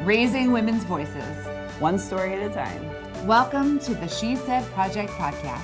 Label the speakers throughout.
Speaker 1: raising women's voices.
Speaker 2: One story at a time.
Speaker 1: Welcome to the She Said Project podcast.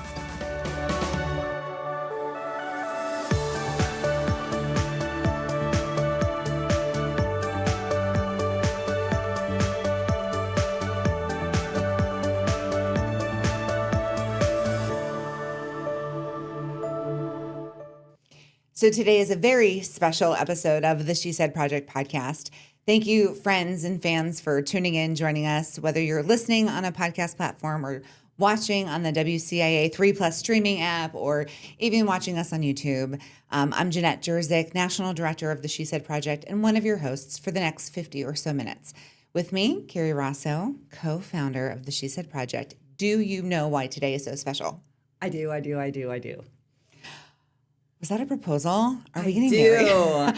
Speaker 1: So today is a very special episode of the She Said Project podcast. Thank you, friends and fans, for tuning in, joining us, whether you're listening on a podcast platform or watching on the WCIA 3+ streaming app or even watching us on YouTube. I'm Jeanette Jerzyk, National Director of the She Said Project and one of your hosts for the next 50 or so minutes. With me, Carrie Rosso, co-founder of the She Said Project. Do you know why today is so special?
Speaker 2: I do.
Speaker 1: Was that a proposal? Are we getting married?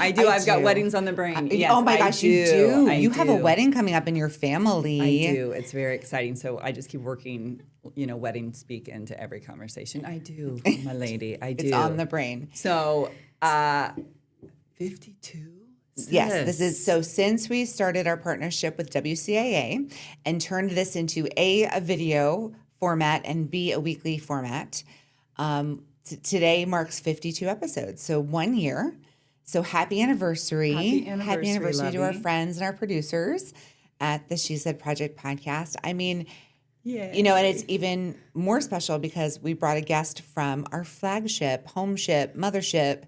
Speaker 2: I do. I've got weddings on the brain. Yes,
Speaker 1: oh my gosh, you do. You have a
Speaker 2: do.
Speaker 1: wedding coming up in your family.
Speaker 2: I do. It's very exciting. So I just keep working, wedding speak into every conversation. I do, my lady. I do.
Speaker 1: It's on the brain.
Speaker 2: So 52?
Speaker 1: Yes, this is so since we started our partnership with WCIA and turned this into A, video format and B, a weekly format, today marks 52 episodes, so 1 year. So happy anniversary. Happy anniversary to our friends and our producers at the She Said Project podcast. I mean,
Speaker 2: yeah,
Speaker 1: and it's even more special because we brought a guest from our flagship, homeship, mothership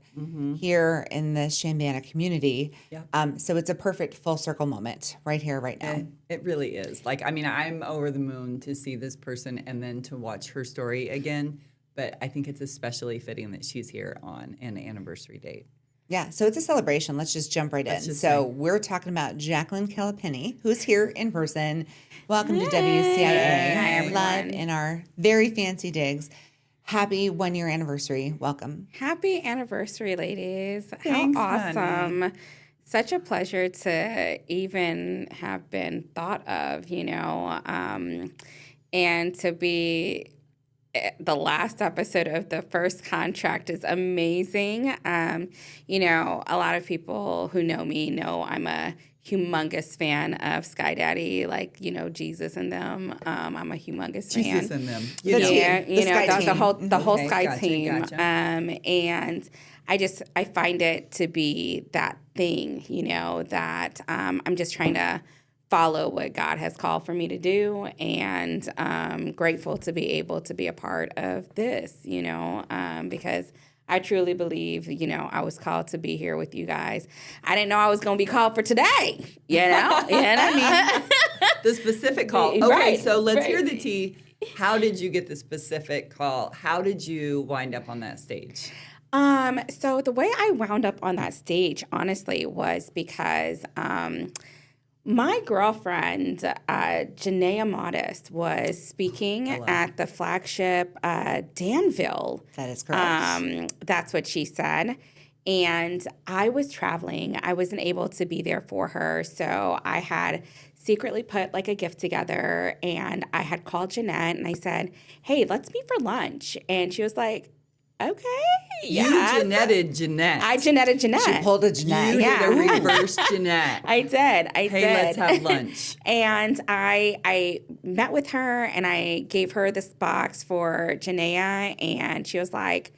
Speaker 1: here in the Champaign community. Yep. So it's a perfect full circle moment right here, right now.
Speaker 2: It really is. I'm over the moon to see this person and then to watch her story again. But I think it's especially fitting that she's here on an anniversary date.
Speaker 1: Yeah, so it's a celebration. Let's just jump right in. So we're talking about Jacqueline Kalipeni, who's here in person. Welcome to WCIA.
Speaker 3: Hi, everyone.
Speaker 1: Live in our very fancy digs. Happy 1 year anniversary. Welcome.
Speaker 3: Happy anniversary, ladies.
Speaker 2: Thanks,
Speaker 3: How awesome.
Speaker 2: honey.
Speaker 3: Such a pleasure to even have been thought of, and to be the last episode of the first contract is amazing. A lot of people who know me know I'm a humongous fan of Sky Daddy, Jesus and them. I'm a humongous fan.
Speaker 2: Jesus and them.
Speaker 3: The whole
Speaker 2: Okay,
Speaker 3: Sky
Speaker 2: gotcha,
Speaker 3: team.
Speaker 2: gotcha.
Speaker 3: And I find it to be that thing, that I'm just trying to follow what God has called for me to do, and grateful to be able to be a part of this, because I truly believe, I was called to be here with you guys. I didn't know I was going to be called for today,
Speaker 2: The specific call. Okay,
Speaker 3: Right,
Speaker 2: so let's
Speaker 3: right.
Speaker 2: hear the tea. How did you get the specific call? How did you wind up on that stage?
Speaker 3: So the way I wound up on that stage, honestly, was because my girlfriend, Janaea Modest, was speaking at the flagship Danville.
Speaker 1: That is correct.
Speaker 3: That's what she said. And I was traveling. I wasn't able to be there for her. So I had secretly put a gift together, and I had called Jeanette and I said, hey, let's meet for lunch. And she was like, okay.
Speaker 2: You Jeanetted Jeanette.
Speaker 3: I Jeanetted Jeanette.
Speaker 1: She pulled a Jeanette.
Speaker 2: You did a reverse Jeanette.
Speaker 3: I did.
Speaker 2: Hey, let's have lunch.
Speaker 3: And I met with her and I gave her this box for Janaea, and she was like,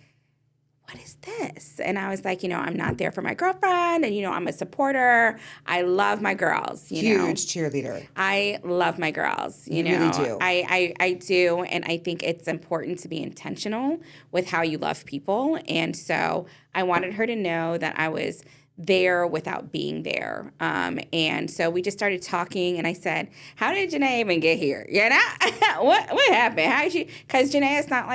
Speaker 3: what is this? And I was like, I'm not there for my girlfriend, and, I'm a supporter. I love my girls,
Speaker 1: Huge cheerleader.
Speaker 3: I love my girls,
Speaker 1: You really do.
Speaker 3: I do, and I think it's important to be intentional with how you love people. And so I wanted her to know that I was there without being there. And so we just started talking, and I said, how did Janae even get here? What happened? How did she? Because Janae is not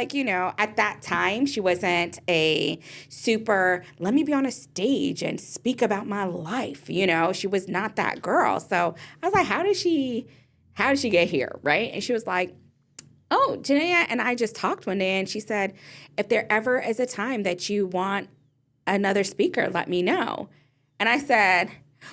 Speaker 3: at that time, she wasn't a super, let me be on a stage and speak about my life. She was not that girl. So I was like, how did she get here? Right. And she was like, oh, Janaea and I just talked one day, and she said, if there ever is a time that you want another speaker, let me know. And I said,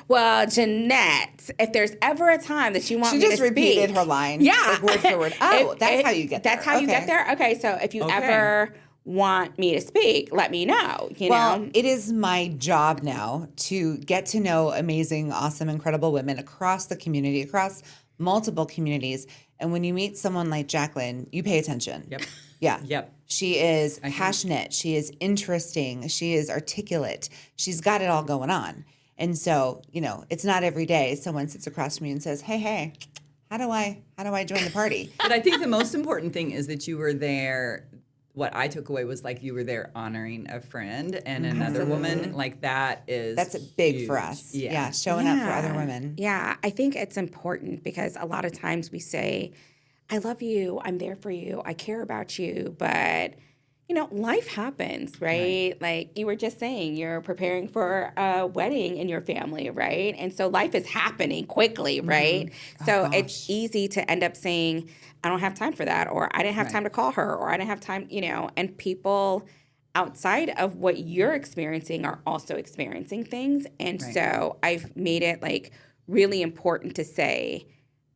Speaker 3: well, Jeanette, if there's ever a time that you want me to speak.
Speaker 1: She just repeated her line.
Speaker 3: Yeah.
Speaker 1: Word for word. Oh, that's how you get there.
Speaker 3: That's how you get there? Okay, so if you ever want me to speak, let me know, you know?
Speaker 1: It is my job now to get to know amazing, awesome, incredible women across the community, across multiple communities. And when you meet someone like Jacqueline, you pay attention.
Speaker 2: Yep.
Speaker 1: Yeah.
Speaker 2: Yep.
Speaker 1: She is passionate. She is interesting. She is articulate. She's got it all going on. And so, you know, it's not every day someone sits across from you and says, hey, how do I join the party?
Speaker 2: But I think the most important thing is that you were there. What I took away was like you were there honoring a friend and another woman. Like that's
Speaker 1: big
Speaker 2: huge.
Speaker 1: for us.
Speaker 2: Yeah,
Speaker 1: Yeah, showing up for other women.
Speaker 3: Yeah, I think it's important because a lot of times we say, I love you, I'm there for you, I care about you, but you know, life happens, right? Like you were just saying, you're preparing for a wedding in your family, right? And so life is happening quickly, right? So it's easy to end up saying, I don't have time for that, or I didn't have time to call her, or I didn't have time, you know, and people outside of what you're experiencing are also experiencing things. And so I've made it like really important to say,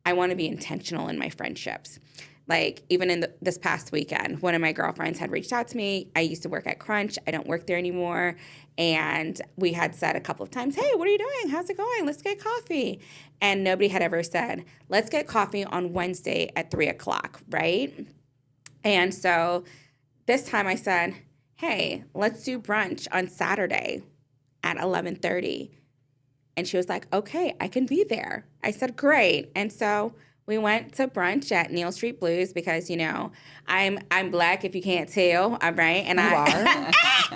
Speaker 3: I want to be intentional in my friendships. Like even in this past weekend, one of my girlfriends had reached out to me. I used to work at Crunch. I don't work there anymore. And we had said a couple of times, hey, what are you doing? How's it going? Let's get coffee. And nobody had ever said, let's get coffee on Wednesday at 3:00, right? And so this time I said, hey, let's do brunch on Saturday at 11:30. And she was like, okay, I can be there. I said, great. And so we went to brunch at Neal Street Blues because, you know, I'm Black if you can't tell, I'm right. And I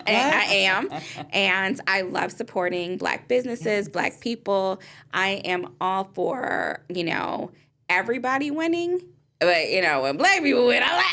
Speaker 3: am. And I love supporting Black businesses, Black people. I am all for, you know, everybody winning. But, you know, when Black people win, I'm like,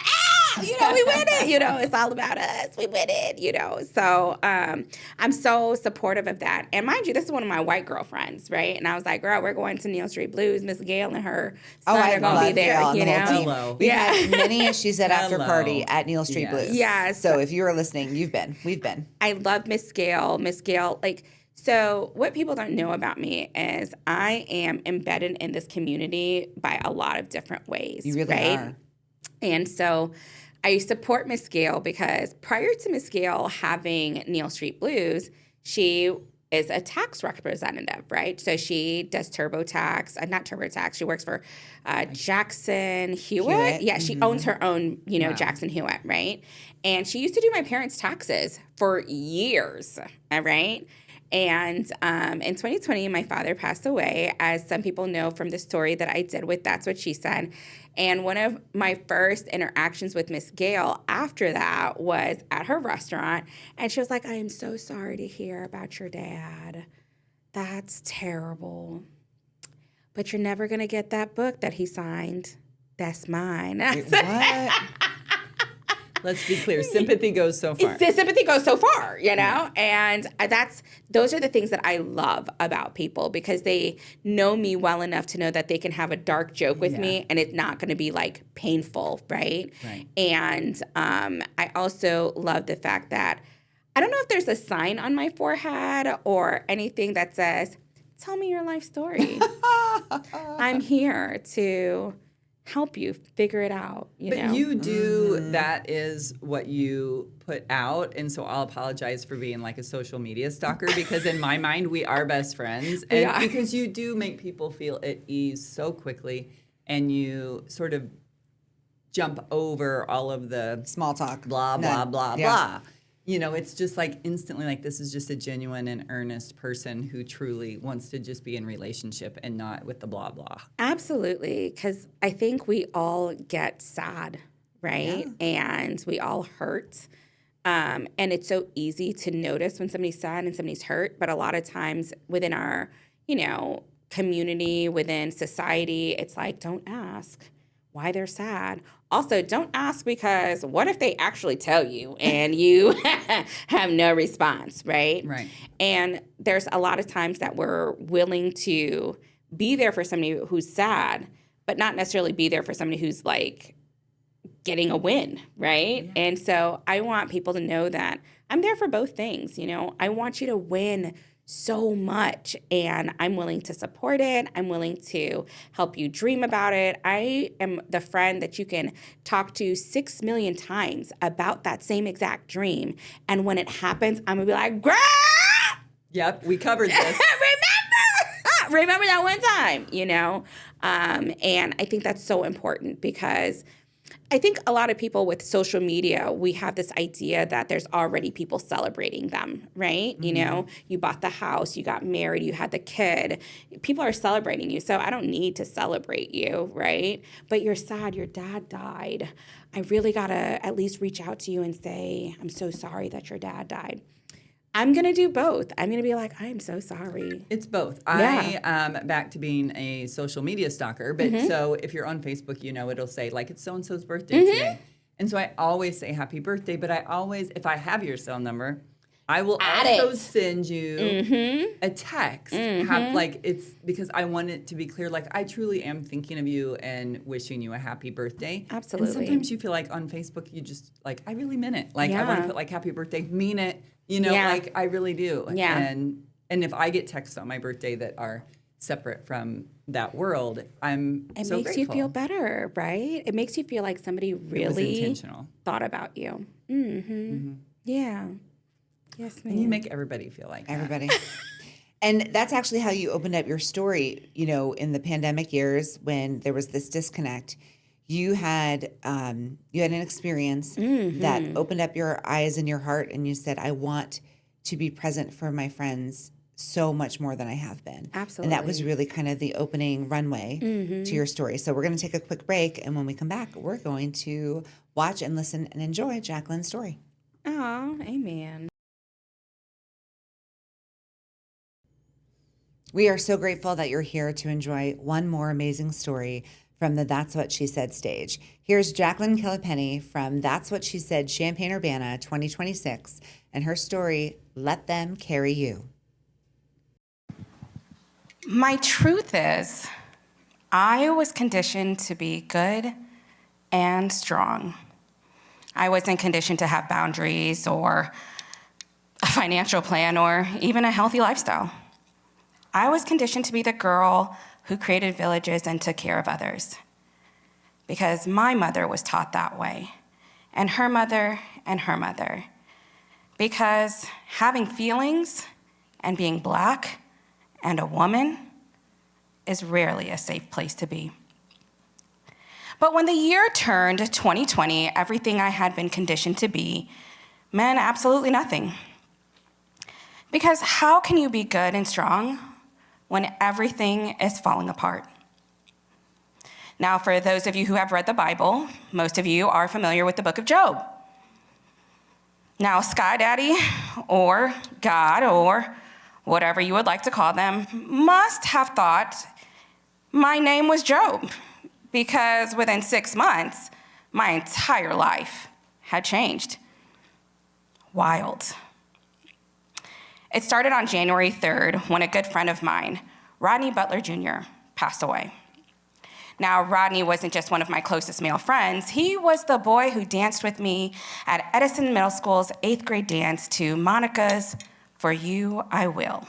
Speaker 3: you know, we win it. You know, it's all about us. We win it, you know. So I'm so supportive of that. And mind you, this is one of my white girlfriends, right? And I was like, girl, we're going to Neal Street Blues. Miss Gail and her son are going to be there, you know.
Speaker 2: Hello.
Speaker 1: We've had many issues at after party at Neal Street Blues.
Speaker 3: Yeah.
Speaker 1: So if you are listening, we've been.
Speaker 3: I love Miss Gail. Miss Gail, like, so what people don't know about me is I am embedded in this community by a lot of different ways.
Speaker 1: You really are.
Speaker 3: And so I support Miss Gail because prior to Miss Gail having Neal Street Blues, she is a tax representative, right? So she does not TurboTax. She works for Jackson Hewitt. Yeah, she owns her own, you know, Jackson Hewitt, right? And she used to do my parents' taxes for years, all right? And in 2020, my father passed away, as some people know from the story that I did with That's What She Said. And one of my first interactions with Miss Gail after that was at her restaurant. And she was like, I am so sorry to hear about your dad. That's terrible. But you're never going to get that book that he signed. That's mine.
Speaker 1: Wait, what?
Speaker 2: Let's be clear. Sympathy goes so far.
Speaker 3: Sympathy goes so far, you know? And those are the things that I love about people because they know me well enough to know that they can have a dark joke with me and it's not going to be like painful, right? And I also love the fact that I don't know if there's a sign on my forehead or anything that says, tell me your life story. I'm here to help you figure it out.
Speaker 2: But you do, that is what you put out. And so I'll apologize for being like a social media stalker because in my mind, we are best friends. And because you do make people feel at ease so quickly and you sort of jump over all of the
Speaker 1: Small talk.
Speaker 2: blah, blah, blah, blah. You know, it's just like instantly like this is just a genuine and earnest person who truly wants to just be in relationship and not with the blah, blah.
Speaker 3: Absolutely. Because I think we all get sad, right? And we all hurt. And it's so easy to notice when somebody's sad and somebody's hurt. But a lot of times within our, you know, community, within society, it's like, don't ask why they're sad. Also, don't ask because what if they actually tell you and you have no response, right?
Speaker 2: Right.
Speaker 3: And there's a lot of times that we're willing to be there for somebody who's sad, but not necessarily be there for somebody who's like getting a win, right? And so I want people to know that I'm there for both things, you know. I want you to win so much, and I'm willing to support it. I'm willing to help you dream about it. I am the friend that you can talk to 6 million times about that same exact dream. And when it happens, I'm gonna be like, girl,
Speaker 2: Yep, we covered this.
Speaker 3: remember that one time, you know? And I think that's so important because I think a lot of people with social media, we have this idea that there's already people celebrating them, right? You know, you bought the house, you got married, you had the kid. People are celebrating you, so I don't need to celebrate you, right? But you're sad, your dad died. I really gotta at least reach out to you and say, I'm so sorry that your dad died. I'm going to do both. I'm going to be like, I am so sorry.
Speaker 2: It's both.
Speaker 3: Yeah.
Speaker 2: I am back to being a social media stalker, but so if you're on Facebook, you know, it'll say like it's so-and-so's birthday today. And so I always say happy birthday, but I always, if I have your cell number, I will also send you a text. Like it's because I want it to be clear, like I truly am thinking of you and wishing you a happy birthday.
Speaker 3: Absolutely.
Speaker 2: And sometimes you feel like on Facebook, you just like, I really meant it. Like I want to put like happy birthday, mean it. You know, like I really do.
Speaker 3: Yeah.
Speaker 2: And if I get texts on my birthday that are separate from that world, I'm
Speaker 3: It
Speaker 2: so
Speaker 3: makes
Speaker 2: grateful.
Speaker 3: you feel better, right? It makes you feel like somebody really
Speaker 2: intentional.
Speaker 3: thought about you. Yeah. Yes, ma'am.
Speaker 2: And you make everybody feel like that.
Speaker 1: Everybody. And that's actually how you opened up your story, you know, in the pandemic years when there was this disconnect. You had an experience that opened up your eyes and your heart, and you said, I want to be present for my friends so much more than I have been.
Speaker 3: Absolutely.
Speaker 1: And that was really kind of the opening runway to your story. So we're going to take a quick break, and when we come back, we're going to watch and listen and enjoy Jacqueline's story.
Speaker 3: Oh, amen.
Speaker 1: We are so grateful that you're here to enjoy one more amazing story from the That's What She Said stage. Here's Jacqueline Kalipeni from That's What She Said Champaign-Urbana 2026 and her story, Let Them Carry You.
Speaker 4: My truth is, I was conditioned to be good and strong. I wasn't conditioned to have boundaries or a financial plan or even a healthy lifestyle. I was conditioned to be the girl who created villages and took care of others because my mother was taught that way, and her mother and her mother. Because having feelings and being Black and a woman is rarely a safe place to be. But when the year turned 2020, everything I had been conditioned to be meant absolutely nothing. Because how can you be good and strong when everything is falling apart? Now, for those of you who have read the Bible, most of you are familiar with the book of Job. Now, Sky Daddy, or God, or whatever you would like to call them, must have thought my name was Job, because within 6 months, my entire life had changed. Wild. It started on January 3rd when a good friend of mine, Rodney Butler Jr., passed away. Now, Rodney wasn't just one of my closest male friends. He was the boy who danced with me at Edison Middle School's 8th grade dance to Monica's For You I Will.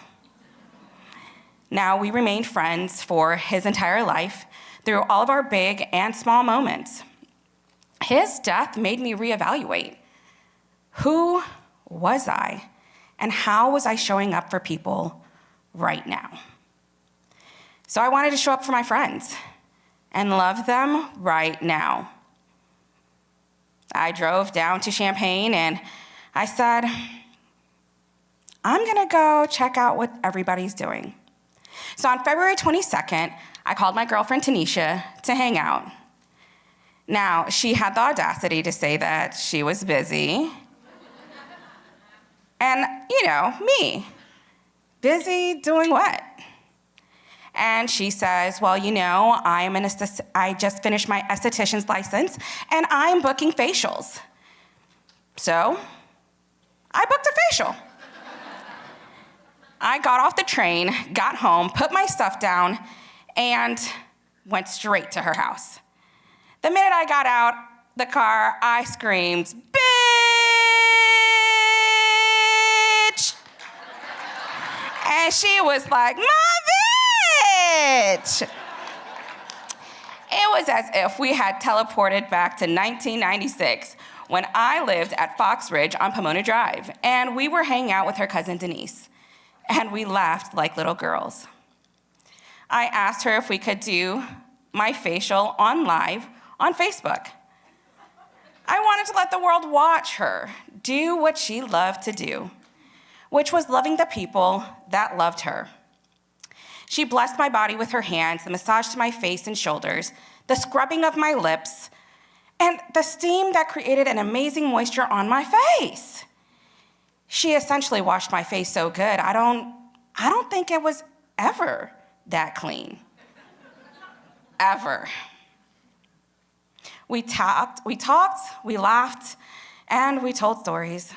Speaker 4: Now, we remained friends for his entire life through all of our big and small moments. His death made me reevaluate. Who was I? And how was I showing up for people right now? So I wanted to show up for my friends and love them right now. I drove down to Champaign and I said, I'm gonna go check out what everybody's doing. So on February 22nd, I called my girlfriend Tanisha to hang out. Now, she had the audacity to say that she was busy. And, you know, me, busy doing what? And she says, well, you know, I just finished my esthetician's license and I'm booking facials. So I booked a facial. I got off the train, got home, put my stuff down, and went straight to her house. The minute I got out the car, I screamed, bitch! And she was like, my bitch. It was as if we had teleported back to 1996 when I lived at Fox Ridge on Pomona Drive, and we were hanging out with her cousin Denise, and we laughed like little girls. I asked her if we could do my facial on live on Facebook. I wanted to let the world watch her do what she loved to do, which was loving the people that loved her. She blessed my body with her hands, the massage to my face and shoulders, the scrubbing of my lips, and the steam that created an amazing moisture on my face. She essentially washed my face so good, I don't think it was ever that clean. Ever. We talked, we laughed, and we told stories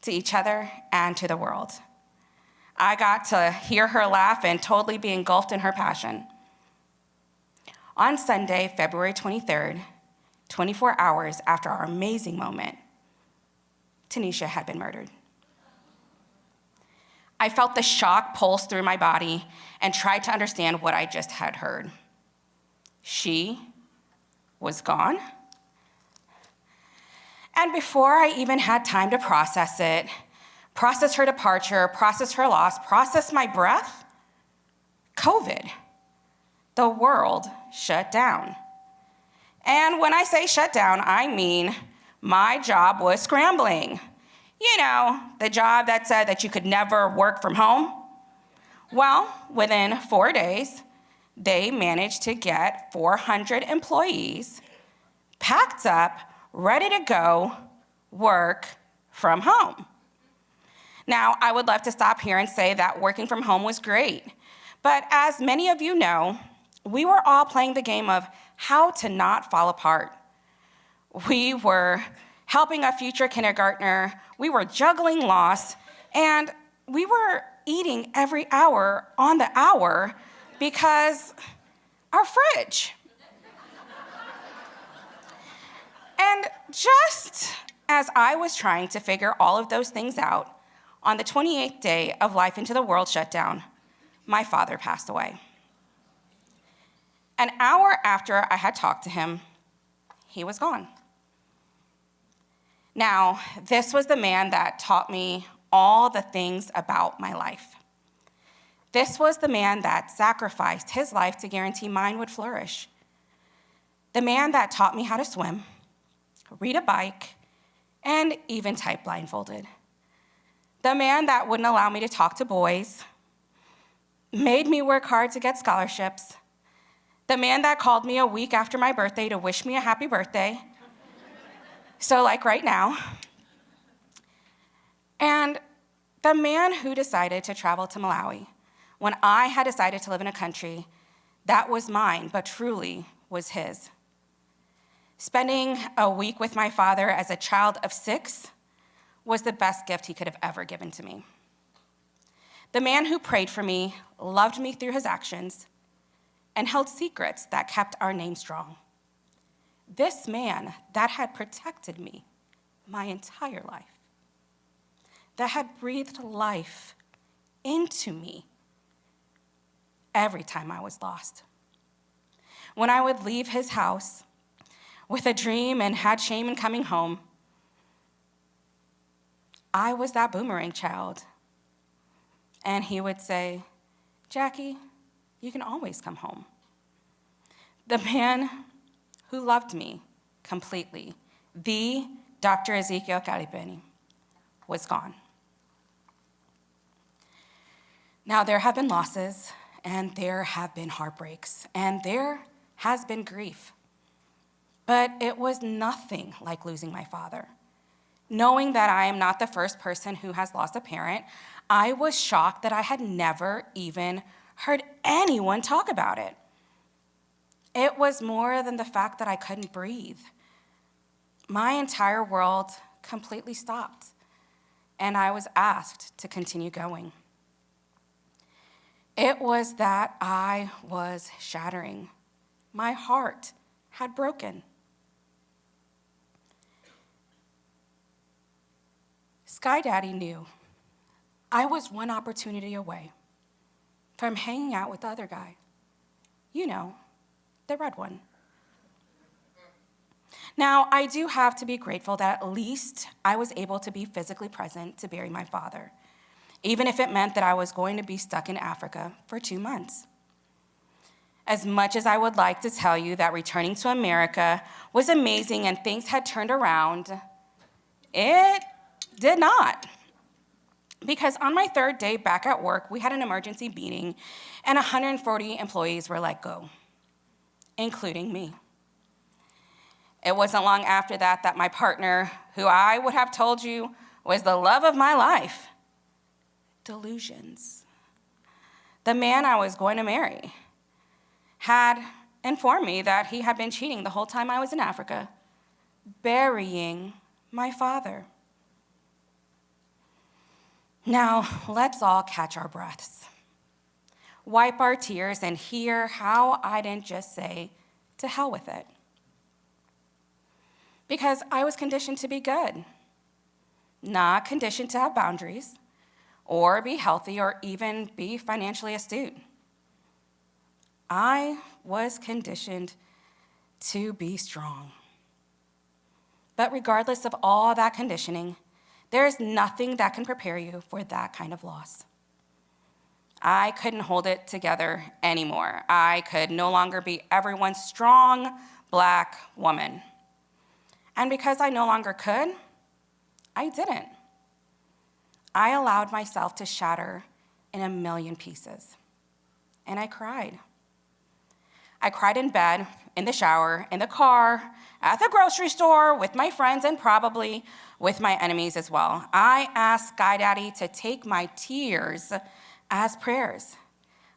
Speaker 4: to each other and to the world. I got to hear her laugh and totally be engulfed in her passion. On Sunday, February 23rd, 24 hours after our amazing moment, Tanisha had been murdered. I felt the shock pulse through my body and tried to understand what I just had heard. She was gone. And before I even had time to process it, process her departure, process her loss, process my breath, COVID, the world shut down. And when I say shut down, I mean my job was scrambling. You know, the job that said that you could never work from home. Well, within 4 days, they managed to get 400 employees packed up, ready to go work from home. Now, I would love to stop here and say that working from home was great, but as many of you know, we were all playing the game of how to not fall apart. We were helping a future kindergartner, we were juggling loss, and we were eating every hour on the hour because our fridge. And just as I was trying to figure all of those things out, on the 28th day of Life into the World shutdown, my father passed away. An hour after I had talked to him, he was gone. Now, this was the man that taught me all the things about my life. This was the man that sacrificed his life to guarantee mine would flourish. The man that taught me how to swim, read a bike, and even type blindfolded. The man that wouldn't allow me to talk to boys, made me work hard to get scholarships. The man that called me a week after my birthday to wish me a happy birthday. So like right now. And the man who decided to travel to Malawi when I had decided to live in a country that was mine, but truly was his. Spending a week with my father as a child of 6 was the best gift he could have ever given to me. The man who prayed for me, loved me through his actions, and held secrets that kept our name strong. This man that had protected me my entire life, that had breathed life into me every time I was lost. When I would leave his house with a dream and had shame in coming home, I was that boomerang child. And he would say, Jackie, you can always come home. The man who loved me completely, the Dr. Jacqueline Kalipeni, was gone. Now, there have been losses, and there have been heartbreaks, and there has been grief. But it was nothing like losing my father. Knowing that I am not the first person who has lost a parent, I was shocked that I had never even heard anyone talk about it. It was more than the fact that I couldn't breathe. My entire world completely stopped, and I was asked to continue going. It was that I was shattering. My heart had broken. Sky Daddy knew I was one opportunity away from hanging out with the other guy. You know, the red one. Now, I do have to be grateful that at least I was able to be physically present to bury my father, even if it meant that I was going to be stuck in Africa for 2 months. As much as I would like to tell you that returning to America was amazing and things had turned around, it did not. Because on my 3rd day back at work, we had an emergency meeting and 140 employees were let go, including me. It wasn't long after that that my partner, who I would have told you was the love of my life, delusions, the man I was going to marry, had informed me that he had been cheating the whole time I was in Africa, burying my father. Now, let's all catch our breaths, wipe our tears, and hear how I didn't just say, to hell with it. Because I was conditioned to be good, not conditioned to have boundaries, or be healthy, or even be financially astute. I was conditioned to be strong. But regardless of all that conditioning, there is nothing that can prepare you for that kind of loss. I couldn't hold it together anymore. I could no longer be everyone's strong Black woman. And because I no longer could, I didn't. I allowed myself to shatter in a million pieces. And I cried. I cried in bed, in the shower, in the car, at the grocery store, with my friends, and probably with my enemies as well. I asked Sky Daddy to take my tears as prayers.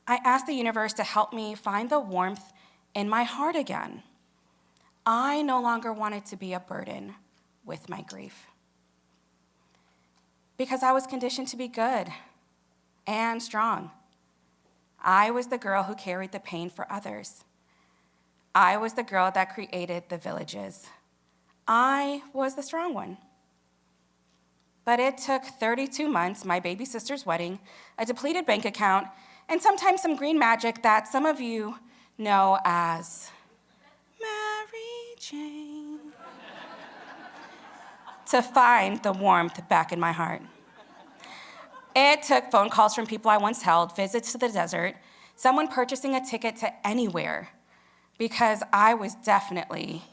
Speaker 4: I asked the universe to help me find the warmth in my heart again. I no longer wanted to be a burden with my grief. Because I was conditioned to be good and strong. I was the girl who carried the pain for others. I was the girl that created the villages. I was the strong one. But it took 32 months, my baby sister's wedding, a depleted bank account, and sometimes some green magic that some of you know as Mary Jane, to find the warmth back in my heart. It took phone calls from people I once held, visits to the desert, someone purchasing a ticket to anywhere, because I was definitely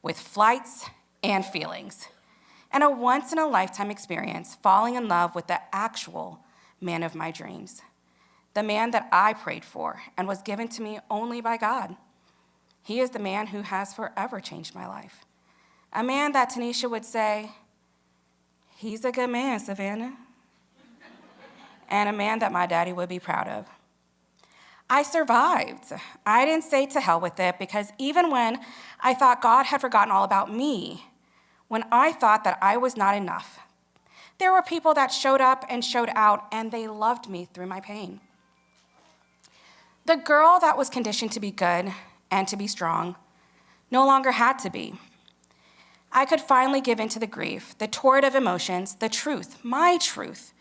Speaker 4: with flights and feelings, and a once-in-a-lifetime experience falling in love with the actual man of my dreams, the man that I prayed for and was given to me only by God. He is the man who has forever changed my life, a man that Tanisha would say, he's a good man, Savannah, and a man that my daddy would be proud of. I survived. I didn't say to hell with it, because even when I thought God had forgotten all about me, when I thought that I was not enough, there were people that showed up and showed out, and they loved me through my pain. The girl that was conditioned to be good and to be strong no longer had to be. I could finally give in to the grief, the torrent of emotions, the truth, my truth.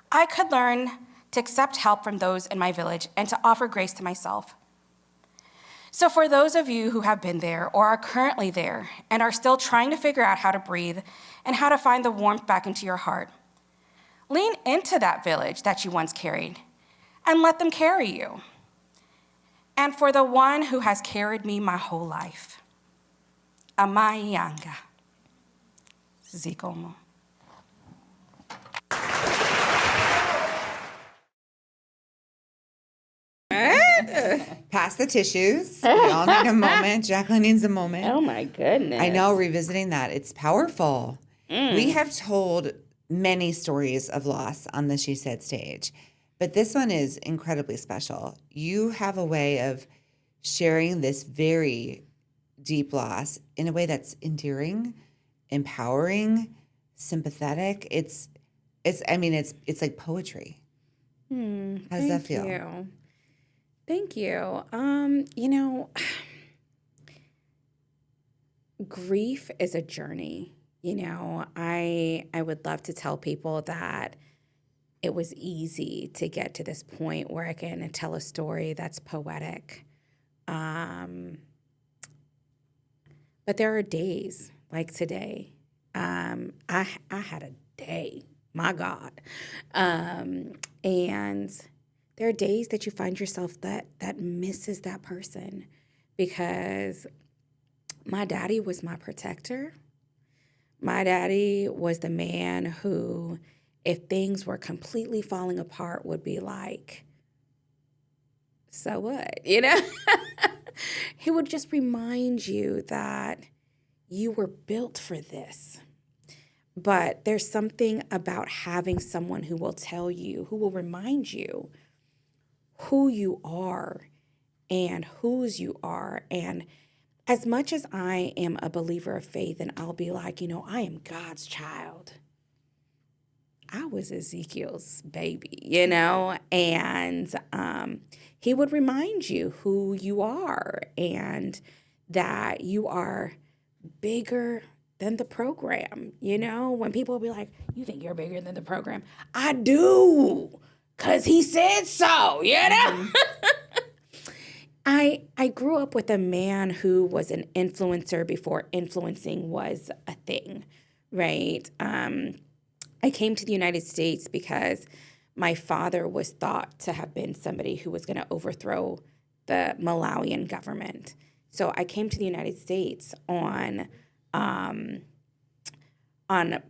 Speaker 4: I could learn to accept help from those in my village and to offer grace to myself. So for those of you who have been there or are currently there and are still trying to figure out how to breathe and how to find the warmth back into your heart, lean into that village that you once carried and let them carry you. And for the one who has carried me my whole life, Amayanga Zikomo.
Speaker 1: Pass the tissues. We all need a moment. Jacqueline needs a moment.
Speaker 3: Oh my goodness.
Speaker 1: I know, revisiting that, it's powerful. We have told many stories of loss on the She Said stage, but this one is incredibly special. You have a way of sharing this very deep loss in a way that's endearing, empowering, sympathetic. It's like poetry. How does that feel?
Speaker 3: Thank you. Grief is a journey. I would love to tell people that it was easy to get to this point where I can tell a story that's poetic. But there are days like today. I had a day, my God. And there are days that you find yourself that misses that person, because my daddy was my protector. My daddy was the man who, if things were completely falling apart, would be like, so what? He would just remind you that you were built for this. But there's something about having someone who will tell you, who will remind you who you are and whose you are. And as much as I am a believer of faith, and I'll be like, I am God's child, I was Ezekiel's baby, and he would remind you who you are and that you are bigger than the program. When people will be like, you think you're bigger than the program? I do, because he said so, Mm-hmm. I grew up with a man who was an influencer before influencing was a thing, right? I came to the United States because my father was thought to have been somebody who was going to overthrow the Malawian government. So I came to the United States on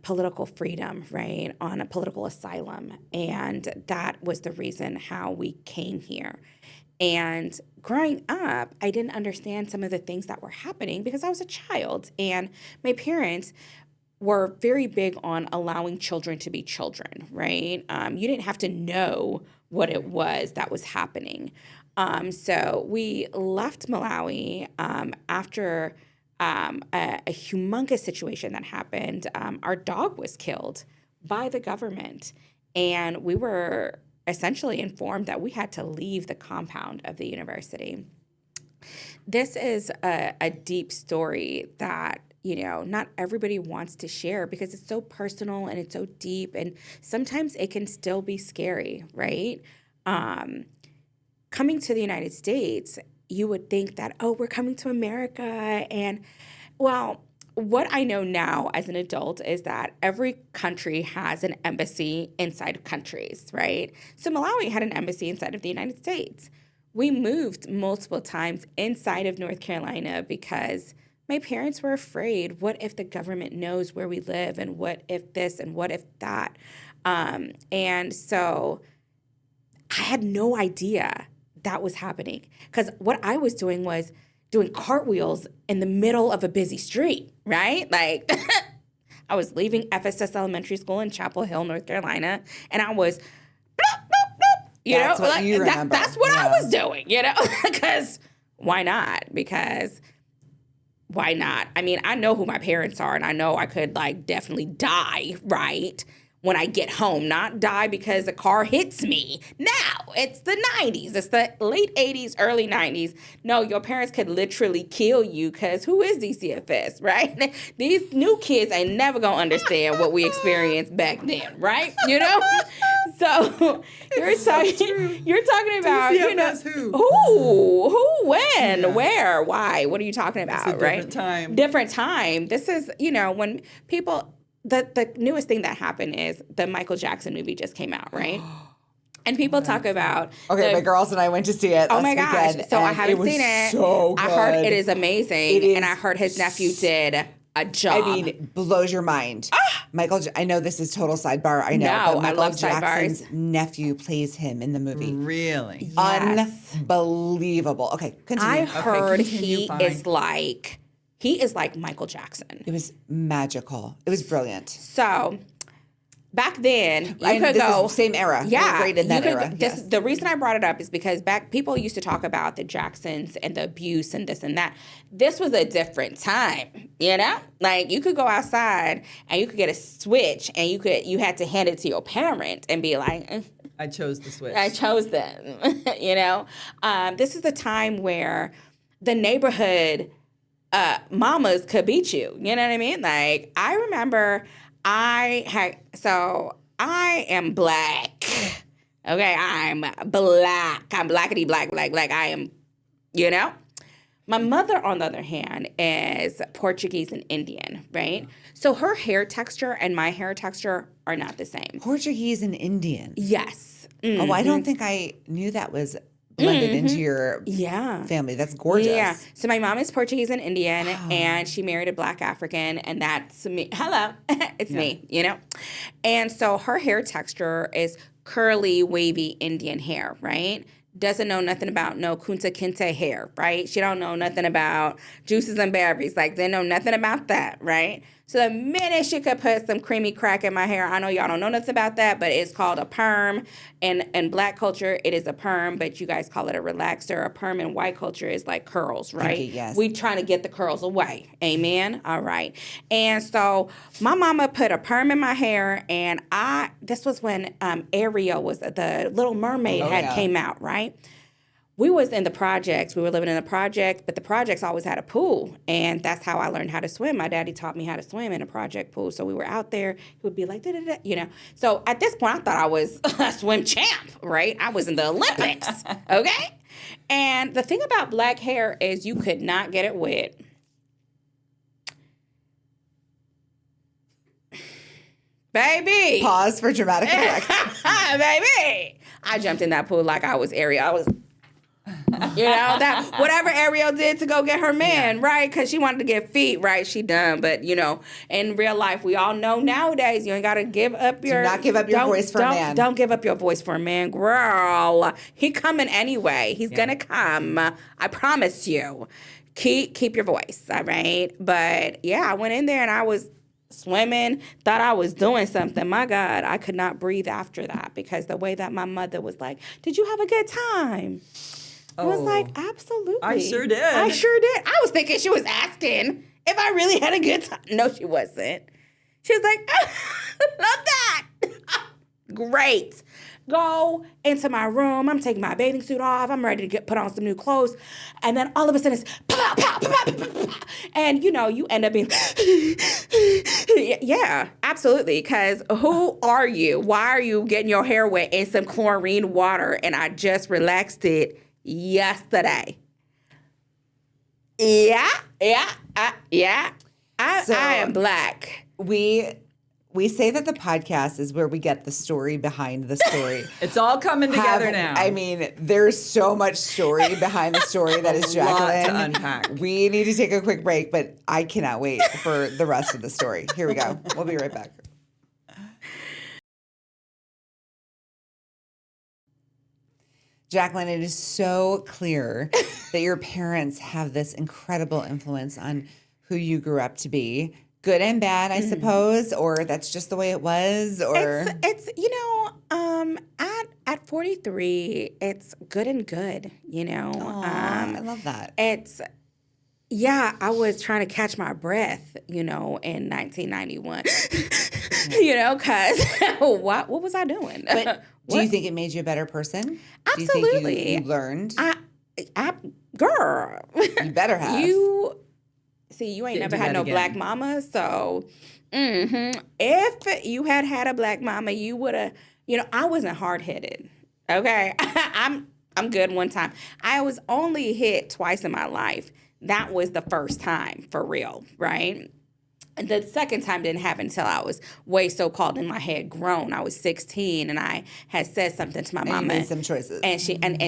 Speaker 3: political freedom, right? On a political asylum. And that was the reason how we came here. And growing up, I didn't understand some of the things that were happening because I was a child. And my parents were very big on allowing children to be children, right? You didn't have to know what it was that was happening. So we left Malawi after a humongous situation that happened. Our dog was killed by the government, and we were essentially informed that we had to leave the compound of the university. This is a deep story that, not everybody wants to share because it's so personal and it's so deep, and sometimes it can still be scary, right? Coming to the United States, you would think that, we're coming to America. And, well, what I know now as an adult is that every country has an embassy inside of countries, right? So Malawi had an embassy inside of the United States. We moved multiple times inside of North Carolina because my parents were afraid, what if the government knows where we live, and what if this and what if that? And so I had no idea that was happening, because what I was doing was doing cartwheels in the middle of a busy street, right? Like I was leaving FSS Elementary School in Chapel Hill, North Carolina, and I was bloop, bloop, bloop,
Speaker 1: That's what you remember.
Speaker 3: That's what I was doing, because why not? Because why not? I mean, I know who my parents are, and I know I could definitely die, right? When I get home, not die because a car hits me. Now, it's the 90s. It's the late 80s, early 90s. No, your parents could literally kill you, because who is DCFS, right? These new kids ain't never going to understand what we experienced back then, right? So you're talking about,
Speaker 2: DCFS
Speaker 3: who, when, where, why? What are you talking about,
Speaker 2: it's a
Speaker 3: right?
Speaker 2: Different time.
Speaker 3: Different time. This is, when people... The newest thing that happened is the Michael Jackson movie just came out, right? And people talk about...
Speaker 1: Okay, my girls and I went to see it
Speaker 3: Oh
Speaker 1: last
Speaker 3: my gosh.
Speaker 1: weekend,
Speaker 3: So I
Speaker 1: and
Speaker 3: haven't seen it.
Speaker 1: So good.
Speaker 3: I heard it is amazing.
Speaker 1: It is
Speaker 3: and I heard his nephew did a job.
Speaker 1: I mean, blows your mind. I know this is total sidebar. I know.
Speaker 3: No,
Speaker 1: but Michael
Speaker 3: I love
Speaker 1: Jackson's
Speaker 3: sidebars.
Speaker 1: nephew plays him in the movie.
Speaker 2: Really?
Speaker 3: Yes.
Speaker 1: Unbelievable. Okay, continue.
Speaker 3: I heard
Speaker 2: continue, fine.
Speaker 3: he is like Michael Jackson.
Speaker 1: It was magical. It was brilliant.
Speaker 3: So back then, you
Speaker 1: And
Speaker 3: could
Speaker 1: this
Speaker 3: go...
Speaker 1: is same era.
Speaker 3: Yeah.
Speaker 1: We're right in that
Speaker 3: you could
Speaker 1: era.
Speaker 3: go-
Speaker 1: Yes.
Speaker 3: The reason I brought it up is because people used to talk about the Jacksons and the abuse and this and that. This was a different time, Like, you could go outside and you could get a switch, and you had to hand it to your parent and be like...
Speaker 2: I chose the switch.
Speaker 3: I chose them, This is the time where the neighborhood... mamas could beat you. You know what I mean? Like, I remember I am black. Okay, I'm black. I'm blackity black. I am, you know? My mother, on the other hand, is Portuguese and Indian, right? So her hair texture and my hair texture are not the same.
Speaker 1: Portuguese and Indian.
Speaker 3: Yes.
Speaker 1: Oh, I don't think I knew that was blended into your family. That's gorgeous.
Speaker 3: Yeah. So my mom is Portuguese and Indian, and she married a black African, and that's me. Hello. It's me, you know? And so her hair texture is curly, wavy Indian hair, right? Doesn't know nothing about no Kunta Kinte hair, right? She don't know nothing about juices and berries. Like, they know nothing about that, right? So the minute she could put some creamy crack in my hair, I know y'all don't know nothing about that, but it's called a perm. In black culture, it is a perm, but you guys call it a relaxer. A perm in white culture is like curls, right?
Speaker 1: Okay, yes.
Speaker 3: We trying to get the curls away. Amen? All right. And so my mama put a perm in my hair, and this was when Ariel was, the Little Mermaid came out, right? We was in the projects. We were living in the project, but the projects always had a pool, and that's how I learned how to swim. My daddy taught me how to swim in a project pool. So we were out there. He would be like, da-da-da, you know. So at this point, I thought I was a swim champ, right? I was in the Olympics, okay? And the thing about black hair is you could not get it wet. Baby.
Speaker 1: Pause for dramatic effect.
Speaker 3: Baby. I jumped in that pool like I was Ariel. I was... You know, that whatever Ariel did to go get her man, right? Because she wanted to get feet, right? She done. But, you know, in real life, we all know nowadays you ain't got to give up your...
Speaker 1: Do not give up your voice for a man.
Speaker 3: Don't give up your voice for a man, girl. He coming anyway. He's going to come. I promise you. Keep your voice, all right? But, yeah, I went in there and I was swimming, thought I was doing something. My God, I could not breathe after that because the way that my mother was like, did you have a good time? I was like, absolutely.
Speaker 2: I sure did.
Speaker 3: I sure did. I was thinking she was asking if I really had a good time. No, she wasn't. She was like, love that. Great. Go into my room. I'm taking my bathing suit off. I'm ready to put on some new clothes. And then all of a sudden it's pow, pow, pow, pow, pow, pow. And, you know, you end up being, yeah, absolutely. Because who are you? Why are you getting your hair wet in some chlorine water? And I just relaxed it yesterday. Yeah. I am black.
Speaker 1: We say that the podcast is where we get the story behind the story.
Speaker 2: It's all coming together now.
Speaker 1: I mean, there's so much story behind the story that is Jacqueline.
Speaker 2: Lot to unpack.
Speaker 1: We need to take a quick break, but I cannot wait for the rest of the story. Here we go. We'll be right back. Jacqueline, it is so clear that your parents have this incredible influence on who you grew up to be. Good and bad, I suppose, or that's just the way it was, or
Speaker 3: it's you know, at 43, it's good and good, you know.
Speaker 1: I love that.
Speaker 3: It's I was trying to catch my breath, you know, in 1991, you know, because what was I doing?
Speaker 1: But do you think it made you a better person?
Speaker 3: Absolutely.
Speaker 1: Do you think you learned?
Speaker 3: Girl,
Speaker 1: You better have.
Speaker 3: you ain't never had no black mama, so if you had a black mama, you would have, you know, I wasn't hard-headed, okay? I'm good one time. I was only hit twice in my life. That was the first time, for real, right? The second time didn't happen until I was way so-called in my head grown. I was 16, and I had said something to my mama.
Speaker 1: You made some choices.
Speaker 3: And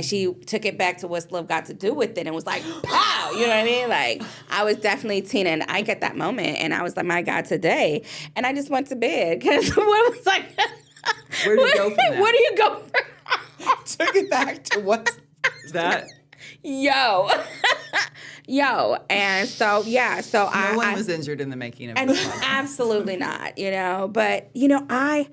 Speaker 3: she took it back to what's love got to do with it and was like, pow! You know what I mean? Like, I was definitely teen, and I get that moment, and I was like, my God, today. And I just went to bed, because what was like...
Speaker 2: Where do you go from that?
Speaker 3: Where do you go from
Speaker 1: Took it back to what's
Speaker 2: that?
Speaker 3: Yo. And so, so
Speaker 2: no one was injured in the making of it.
Speaker 3: Absolutely not, you know. But, you know, I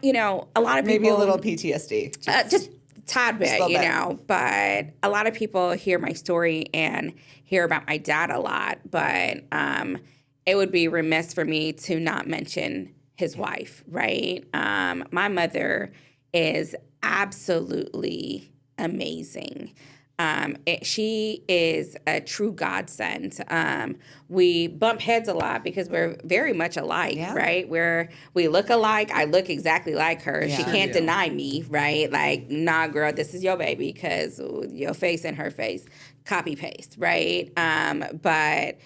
Speaker 3: you know, a lot of people...
Speaker 1: Maybe a little PTSD.
Speaker 3: Just tad bit, you know. But a lot of people hear my story and hear about my dad a lot. But it would be remiss for me to not mention his wife, right? My mother is absolutely amazing. She is a true godsend. We bump heads a lot because we're very much alike, right? We look alike. I look exactly like her.
Speaker 1: Yeah.
Speaker 3: She can't deny me, right? Like, nah, girl, this is your baby because your face and her face, copy paste, right? But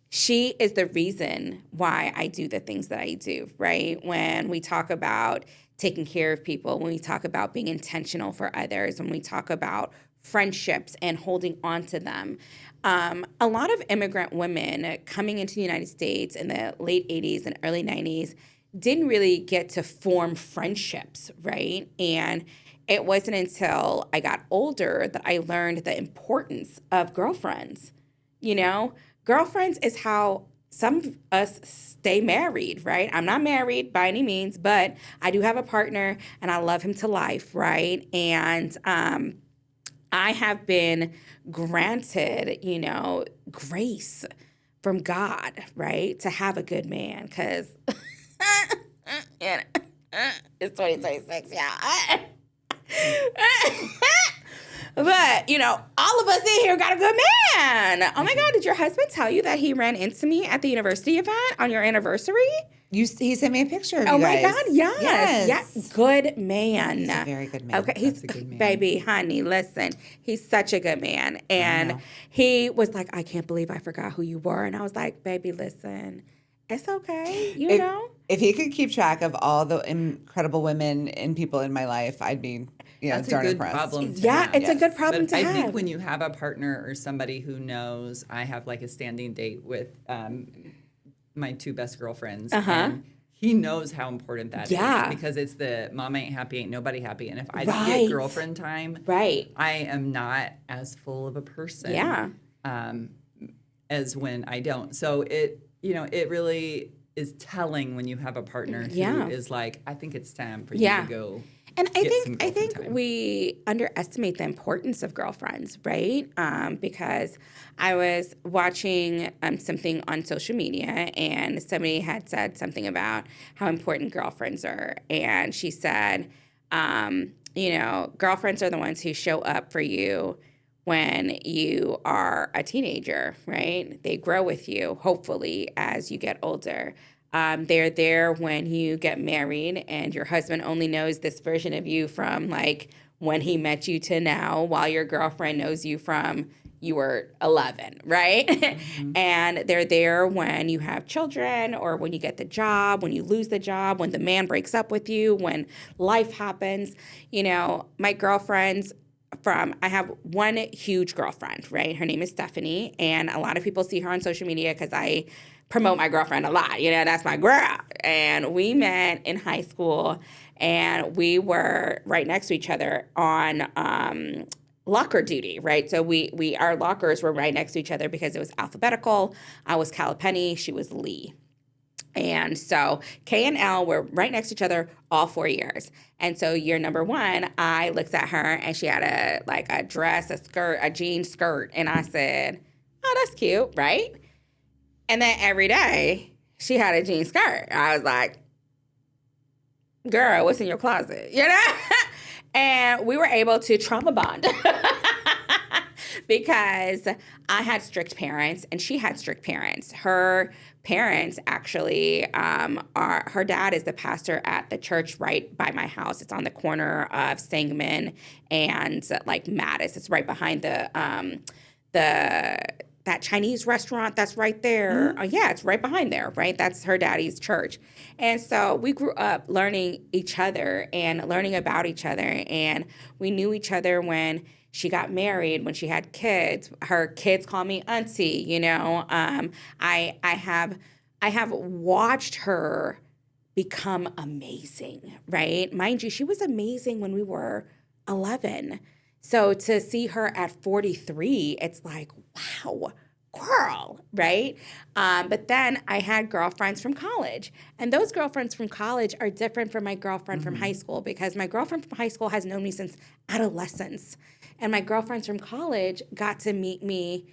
Speaker 3: she is the reason why I do the things that I do, right? When we talk about taking care of people, when we talk about being intentional for others, when we talk about friendships and holding on to them. A lot of immigrant women coming into the United States in the late 80s and early 90s didn't really get to form friendships, right? And it wasn't until I got older that I learned the importance of girlfriends. You know, girlfriends is how some of us stay married, right? I'm not married by any means, but I do have a partner and I love him to life, right? And I have been granted, grace from God, right, to have a good man, because it's 2026, yeah. But, all of us in here got a good man. Oh, my God, did your husband tell you that he ran into me at the university event on your anniversary?
Speaker 1: He sent me a picture of you
Speaker 3: Oh, my
Speaker 1: guys.
Speaker 3: God, yes. Good man.
Speaker 1: He's a very good man.
Speaker 3: Okay,
Speaker 2: That's a good man.
Speaker 3: Baby, honey, listen, he's such a good man. And he was like, I can't believe I forgot who you were. And I was like, baby, listen, it's okay, you know?
Speaker 1: If he could keep track of all the incredible women and people in my life, I'd be,
Speaker 2: That's
Speaker 1: darn
Speaker 2: a good
Speaker 1: impressed.
Speaker 2: problem to
Speaker 3: Yeah,
Speaker 2: have.
Speaker 3: it's a good problem
Speaker 2: But
Speaker 3: to
Speaker 2: I
Speaker 3: have.
Speaker 2: think when you have a partner or somebody who knows, I have like a standing date with my two best girlfriends. And he knows how important that is, because it's the mom ain't happy, ain't nobody happy. And if I don't get girlfriend time, I am not as full of a person as when I don't. So it really is telling when you have a partner who is like, I think it's time for you to go.
Speaker 3: And I think
Speaker 2: time.
Speaker 3: we underestimate the importance of girlfriends, right? Because I was watching something on social media, and somebody had said something about how important girlfriends are, and she said, girlfriends are the ones who show up for you when you are a teenager, right? They grow with you, hopefully, as you get older. They're there when you get married and your husband only knows this version of you from like when he met you to now, while your girlfriend knows you from you were 11, right? Mm-hmm. And they're there when you have children or when you get the job, when you lose the job, when the man breaks up with you, when life happens. My girlfriends I have one huge girlfriend, right? Her name is Stephanie, and a lot of people see her on social media because I promote my girlfriend a lot. That's my girl. And we met in high school, and we were right next to each other on locker duty, right? So our lockers were right next to each other because it was alphabetical. I was Kalipeni, she was Lee. And so K and L were right next to each other all 4 years. And so year number one, I looked at her and she had a dress, a skirt, a jean skirt. And I said, oh, that's cute, right? And then every day she had a jean skirt. I was like, girl, what's in your closet? And we were able to trauma bond. Because I had strict parents and she had strict parents. Her parents actually her dad is the pastor at the church right by my house. It's on the corner of Sangamon and Mattis. It's right behind that Chinese restaurant that's right there. Mm-hmm. It's right behind there, right? That's her daddy's church. And so we grew up learning each other and learning about each other. And we knew each other when she got married, when she had kids. Her kids call me auntie, I have watched her become amazing, right? Mind you, she was amazing when we were 11. So to see her at 43, it's like, wow, girl, right? But then I had girlfriends from college. And those girlfriends from college are different from my girlfriend from high school, because my girlfriend from high school has known me since adolescence. And my girlfriends from college got to meet me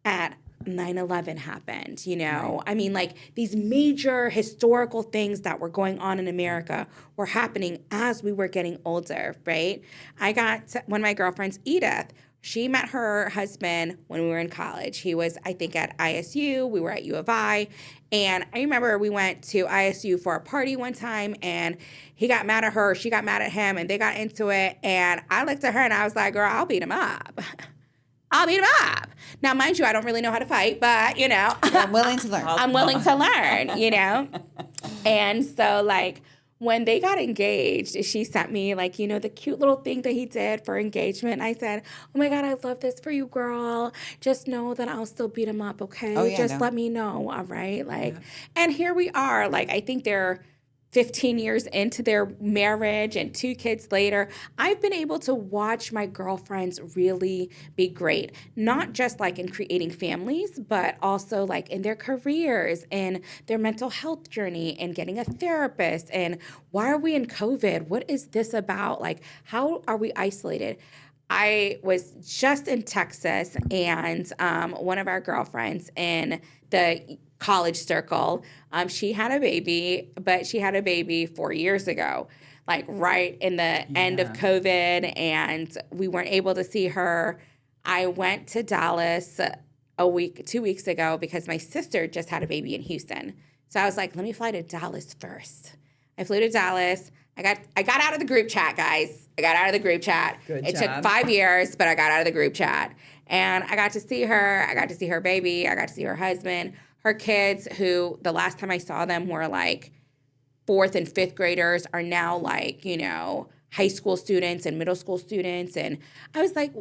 Speaker 3: at 9/11 happened, Right. I mean, these major historical things that were going on in America were happening as we were getting older, right? I got one of my girlfriends, Edith. She met her husband when we were in college. He was, I think, at ISU. We were at U of I. And I remember we went to ISU for a party one time, and he got mad at her. She got mad at him, and they got into it. And I looked at her, and I was like, girl, I'll beat him up. I'll beat him up. Now, mind you, I don't really know how to fight, but, you know.
Speaker 1: I'm willing to learn.
Speaker 3: I'm willing to learn, you know. And so, like, when they got engaged, she sent me, like, you know, the cute little thing that he did for engagement. I said, oh, my God, I love this for you, girl. Just know that I'll still beat him up, okay?
Speaker 1: Oh, yeah,
Speaker 3: Just
Speaker 1: no.
Speaker 3: let me know, all right? Like, and here we are. Like, I think they're 15 years into their marriage and 2 kids later. I've been able to watch my girlfriends really be great, not just like in creating families, but also like in their careers and their mental health journey and getting a therapist. And why are we in COVID? What is this about? Like, how are we isolated? I was just in Texas, and one of our girlfriends in the college circle, she had a baby, but she had a baby 4 years ago, like right in the end of COVID, and we weren't able to see her. I went to Dallas 2 weeks ago because my sister just had a baby in Houston. So I was like, let me fly to Dallas first. I flew to Dallas. I got out of the group chat, guys. I got out of the group chat.
Speaker 2: Good
Speaker 3: It
Speaker 2: job.
Speaker 3: took 5 years, but I got out of the group chat. And I got to see her. I got to see her baby. I got to see her husband. Her kids, who the last time I saw them were like 4th and 5th graders, are now like, you know, high school students and middle school students. And I was like,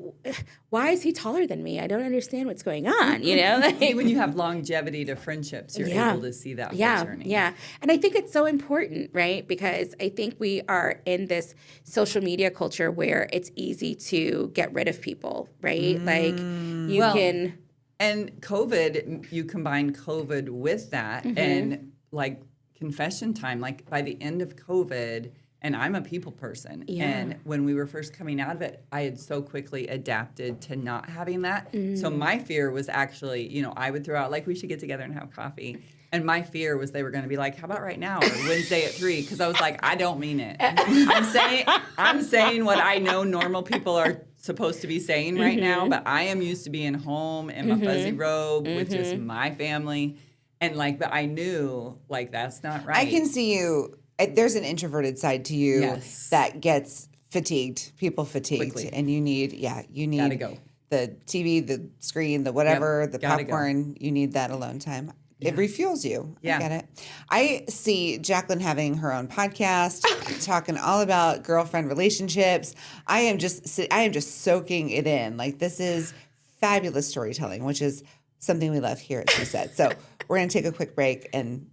Speaker 3: why is he taller than me? I don't understand what's going on, you know?
Speaker 2: See, when you have longevity to friendships, you're able to see that whole journey.
Speaker 3: Yeah. And I think it's so important, right? Because I think we are in this social media culture where it's easy to get rid of people, right? Like you can.
Speaker 2: And COVID, you combine COVID with that and like confession time, like by the end of COVID, and I'm a people person.
Speaker 3: Yeah.
Speaker 2: And when we were first coming out of it, I had so quickly adapted to not having that. So my fear was actually, you know, I would throw out like, we should get together and have coffee. And my fear was they were going to be like, how about right now or Wednesday at 3? Because I was like, I don't mean it. I'm saying what I know normal people are supposed to be saying right now, but I am used to being home in my fuzzy robe with just my family. And like, but I knew like, that's not right.
Speaker 1: I can see you. There's an introverted side to you that gets fatigued, people fatigued,
Speaker 2: Quickly.
Speaker 1: and you need
Speaker 2: Gotta go.
Speaker 1: the TV, the screen, the whatever, the
Speaker 2: gotta
Speaker 1: popcorn. You need that alone time. It refuels you.
Speaker 2: Yeah.
Speaker 1: I get it. I see Jacqueline having her own podcast, talking all about girlfriend relationships. I am just soaking it in. Like, this is fabulous storytelling, which is something we love here at She Said. So we're going to take a quick break and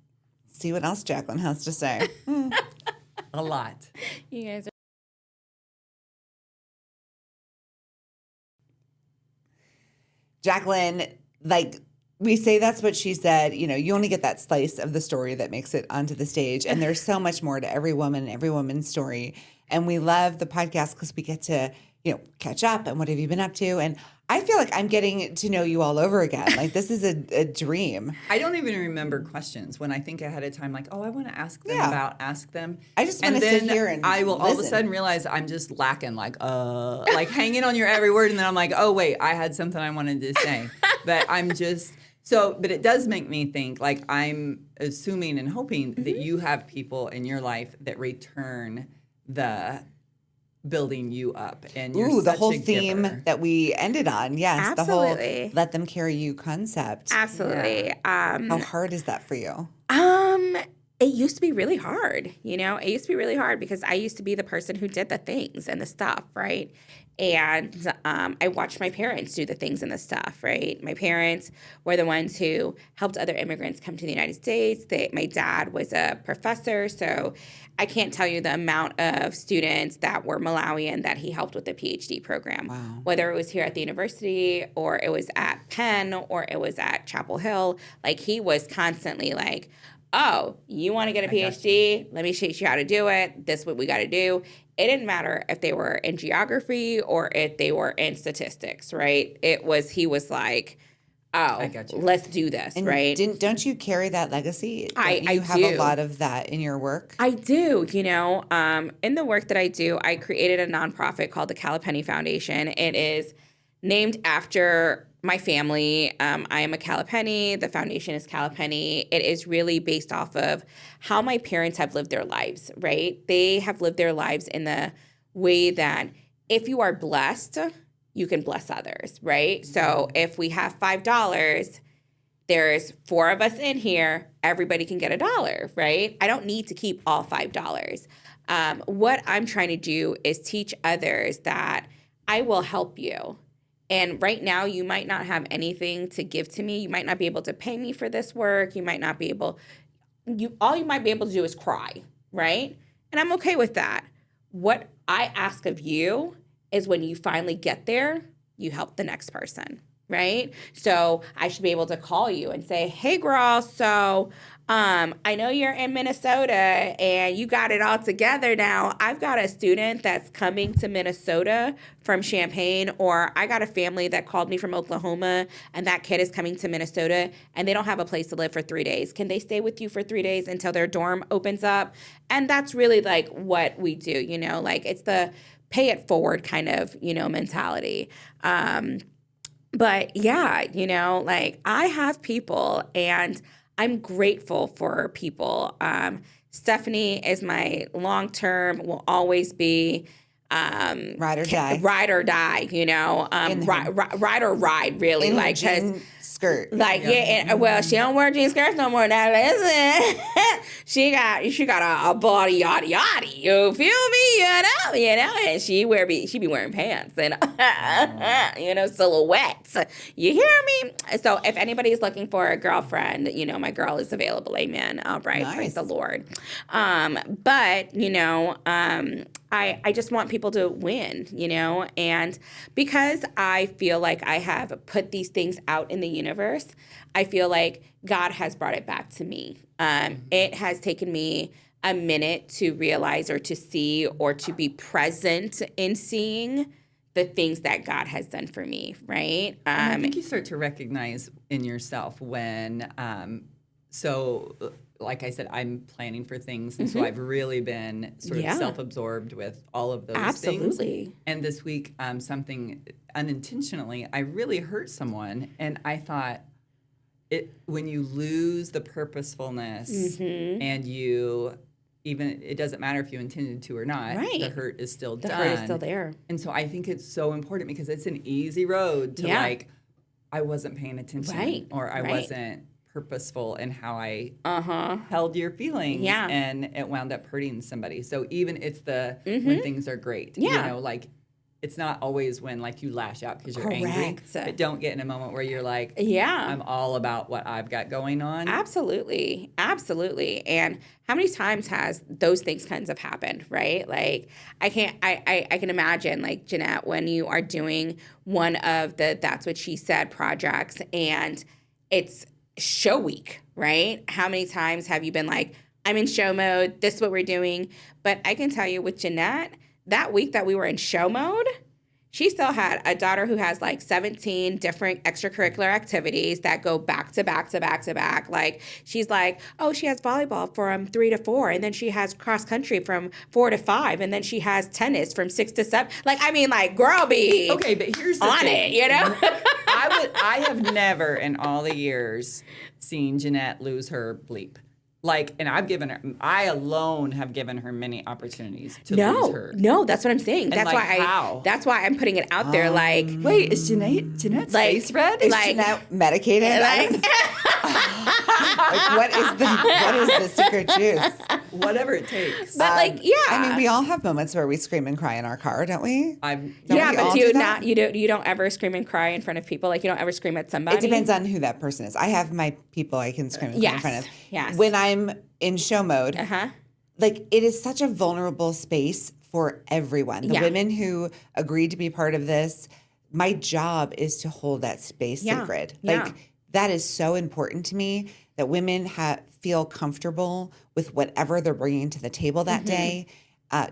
Speaker 1: see what else Jacqueline has to say.
Speaker 2: A lot.
Speaker 3: You guys are.
Speaker 1: Jacqueline, like, we say that's what she said. You know, you only get that slice of the story that makes it onto the stage. And there's so much more to every woman and every woman's story. And we love the podcast because we get to, you know, catch up and what have you been up to. And I feel like I'm getting to know you all over again. Like, this is a dream.
Speaker 2: I don't even remember questions when I think ahead of time, like, oh, I want to ask them ask them.
Speaker 1: I just want to sit here and
Speaker 2: I will all of a
Speaker 1: listen.
Speaker 2: sudden realize I'm just lacking, like hanging on your every word. And then I'm like, oh, wait, I had something I wanted to say. But I'm just, but it does make me think, like, I'm assuming and hoping that you have people in your life that return the building you up, and you're
Speaker 1: the
Speaker 2: such
Speaker 1: whole
Speaker 2: a
Speaker 1: theme
Speaker 2: giver.
Speaker 1: that we ended on. Yes,
Speaker 3: Absolutely.
Speaker 1: the whole let them carry you concept.
Speaker 3: Absolutely.
Speaker 1: How hard is that for you?
Speaker 3: It used to be really hard, you know? It used to be really hard because I used to be the person who did the things and the stuff, right? And I watched my parents do the things and the stuff, right? My parents were the ones who helped other immigrants come to the United States. My dad was a professor, so I can't tell you the amount of students that were Malawian that he helped with the PhD program.
Speaker 1: Wow.
Speaker 3: Whether it was here at the university or it was at Penn or it was at Chapel Hill, like he was constantly like, oh, you want to get a PhD? Let me teach you how to do it. This is what we got to do. It didn't matter if they were in geography or if they were in statistics, right? He was like, oh, let's do this,
Speaker 1: And
Speaker 3: right?
Speaker 1: don't you carry that legacy?
Speaker 3: I
Speaker 1: You have a
Speaker 3: do.
Speaker 1: lot of that in your work.
Speaker 3: I do, you know. In the work that I do, I created a nonprofit called the Kalipeni Foundation. It is named after my family. I am a Kalipeni. The foundation is Kalipeni. It is really based off of how my parents have lived their lives, right? They have lived their lives in the way that if you are blessed, you can bless others, right? So if we have $5, there's 4 of us in here, everybody can get $1, right? I don't need to keep all $5. What I'm trying to do is teach others that I will help you. And right now, you might not have anything to give to me. You might not be able to pay me for this work. You might not be able, all you might be able to do is cry, right? And I'm okay with that. What I ask of you is when you finally get there, you help the next person, right? So I should be able to call you and say, hey, girl, so I know you're in Minnesota and you got it all together now. I've got a student that's coming to Minnesota from Champaign, or I got a family that called me from Oklahoma and that kid is coming to Minnesota and they don't have a place to live for 3 days. Can they stay with you for 3 days until their dorm opens up? And that's really like what we do, you know, like it's the pay it forward kind of, you know, mentality. But yeah, you know, like I have people and I'm grateful for people. Stephanie is my long-term, will always be
Speaker 1: Ride or die.
Speaker 3: Ride or die, you know, ride or ride, really.
Speaker 1: In
Speaker 3: like,
Speaker 1: her jean skirt.
Speaker 3: like, and, well, she don't wear jean skirts no more now. Listen, she got a body yachty yachty. You feel me? You know, and she be wearing pants and you know, silhouettes. You hear me? So if anybody's looking for a girlfriend, you know, my girl is available. Amen. All right,
Speaker 1: Nice.
Speaker 3: praise the Lord. But you know, I just want people to win, you know, and because I feel like I have put these things out in the universe, I feel like God has brought it back to me. It has taken me a minute to realize or to see or to be present in seeing the things that God has done for me, right?
Speaker 2: And I think you start to recognize in yourself when, like I said, I'm planning for things. And so I've really been sort of self-absorbed with all of those things.
Speaker 3: Absolutely.
Speaker 2: And this week, something unintentionally, I really hurt someone. And I thought, when you lose the purposefulness and it doesn't matter if you intended to or not, the hurt is still done.
Speaker 3: The hurt is still there.
Speaker 2: And so I think it's so important because it's an easy road to like, I wasn't paying attention or I wasn't purposeful in how I held your feelings and it wound up hurting somebody. So even it's when things are great, you know, like it's not always when like you lash out because you're angry, but don't get in a moment where you're like, I'm all about what I've got going on.
Speaker 3: Absolutely. Absolutely. And how many times has those things kinds of happened, right? Like I can imagine like Jeanette, when you are doing one of the That's What She Said projects and it's show week, right? How many times have you been like, I'm in show mode, this is what we're doing. But I can tell you with Jeanette, that week that we were in show mode, she still had a daughter who has like 17 different extracurricular activities that go back to back to back to back. Like she's like, oh, she has volleyball from 3 to 4, and then she has cross country from 4 to 5, and then she has tennis from 6 to 7. Like, I mean, like, girl, be
Speaker 2: okay, but here's the
Speaker 3: on
Speaker 2: thing.
Speaker 3: it, you know?
Speaker 2: I have never in all the years seen Jeanette lose her bleep. Like, and I alone have given her many opportunities to lose her.
Speaker 3: No, that's what I'm saying. That's
Speaker 2: like,
Speaker 3: why
Speaker 2: how?
Speaker 3: That's why I'm putting it out there. Like,
Speaker 2: wait, is Jeanette's
Speaker 3: like,
Speaker 2: face red?
Speaker 1: Is
Speaker 3: like,
Speaker 1: Jeanette medicated?
Speaker 3: like,
Speaker 1: Like, what is the secret juice?
Speaker 2: Whatever it takes.
Speaker 3: but like, yeah.
Speaker 1: I mean, we all have moments where we scream and cry in our car, don't we?
Speaker 3: Yeah,
Speaker 1: we
Speaker 3: but
Speaker 1: all do that?
Speaker 3: you don't ever scream and cry in front of people. Like you don't ever scream at somebody.
Speaker 1: It depends on who that person is. I have my people I can scream and cry in front of.
Speaker 3: Yes.
Speaker 1: When I'm in show mode, like it is such a vulnerable space for everyone. The women who agreed to be part of this, my job is to hold that space sacred. Like that is so important to me that women feel comfortable with whatever they're bringing to the table that day.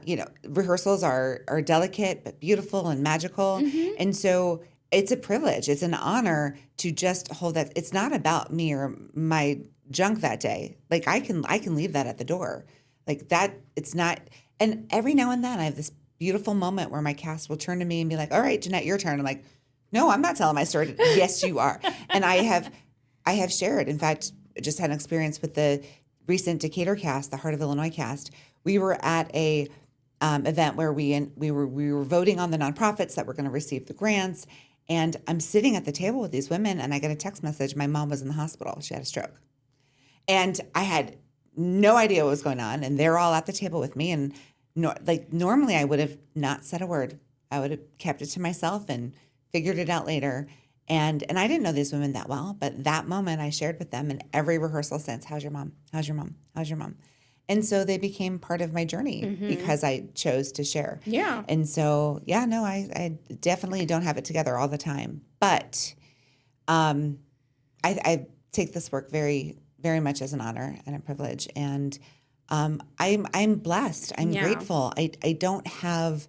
Speaker 1: You know, rehearsals are delicate but beautiful and magical, and so it's a privilege. It's an honor to just hold that. It's not about me or my junk that day. Like I can leave that at the door. Like that. It's not. And every now and then I have this beautiful moment where my cast will turn to me and be like, "All right, Jeanette, your turn." I'm like, No, I'm not telling my story. Yes, you are. And I have shared. In fact, just had an experience with the recent Decatur cast, the Heart of Illinois cast. We were at a event where we were voting on the nonprofits that were going to receive the grants. And I'm sitting at the table with these women, and I get a text message. My mom was in the hospital. She had a stroke. And I had no idea what was going on. And they're all at the table with me. And normally I would have not said a word. I would have kept it to myself and figured it out later. And I didn't know these women that well, but that moment I shared with them in every rehearsal since, how's your mom? How's your mom? How's your mom? And so they became part of my journey because I chose to share.
Speaker 3: Yeah.
Speaker 1: And so, yeah, no, I definitely don't have it together all the time. But I take this work very, very much as an honor and a privilege. And I'm blessed. I'm grateful. I don't have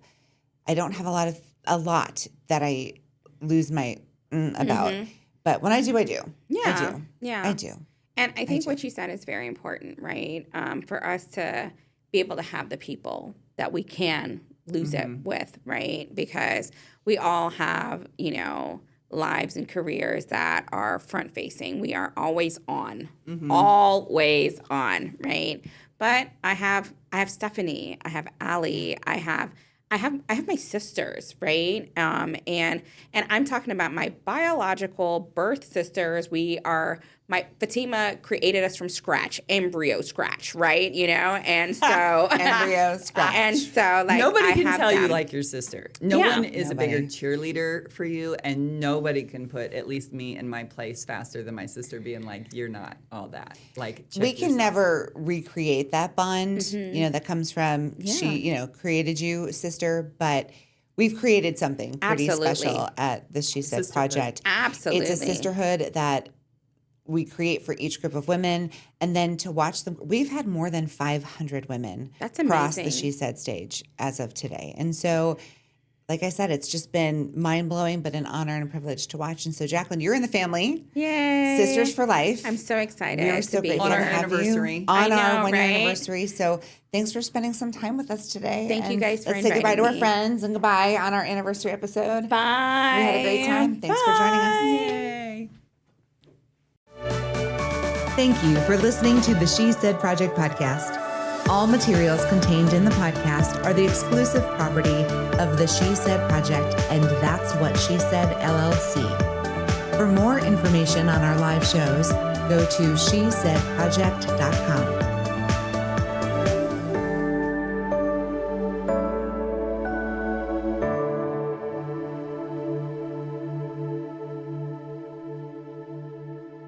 Speaker 1: a lot that I lose my about. But when I do, I do.
Speaker 3: Yeah.
Speaker 1: I do.
Speaker 3: Yeah.
Speaker 1: I do.
Speaker 3: And I think what you said is very important, right? For us to be able to have the people that we can lose it with, right? Because we all have, lives and careers that are front facing. We are always on, always on, right? But I have Stephanie, I have Allie, I have my sisters, right? And I'm talking about my biological birth sisters. Fatima created us from scratch, embryo scratch, right? And so
Speaker 1: Embryo scratch.
Speaker 3: And so
Speaker 2: nobody can tell you
Speaker 3: them.
Speaker 2: like your sister. No one is a bigger cheerleader for you, and nobody can put at least me in my place faster than my sister being like, you're not all that. Like, check
Speaker 1: we can
Speaker 2: yourself.
Speaker 1: never recreate that bond, that comes from she, created you, sister, but we've created something pretty special at the She Said Project.
Speaker 3: Absolutely.
Speaker 1: It's a sisterhood that we create for each group of women, and then to watch them. We've had more than 500 women cross the She Said stage as of today. And so, like I said, it's just been mind-blowing, but an honor and a privilege to watch. And so, Jacqueline, you're in the family.
Speaker 3: Yay.
Speaker 1: Sisters for life.
Speaker 3: I'm so excited.
Speaker 1: We are so grateful
Speaker 2: on our
Speaker 1: to have
Speaker 2: anniversary.
Speaker 1: you on our one-year
Speaker 3: right?
Speaker 1: anniversary. So thanks for spending some time with us today.
Speaker 3: Thank you
Speaker 1: And
Speaker 3: guys for
Speaker 1: let's say goodbye to
Speaker 3: inviting
Speaker 1: our
Speaker 3: me.
Speaker 1: friends and goodbye on our anniversary episode.
Speaker 3: Bye.
Speaker 1: We had a great time. Thanks for joining us.
Speaker 2: Yay.
Speaker 1: Thank you for listening to the She Said Project podcast. All materials contained in the podcast are the exclusive property of the She Said Project, and That's What She Said, LLC. For more information on our live shows, go to shesaidproject.com.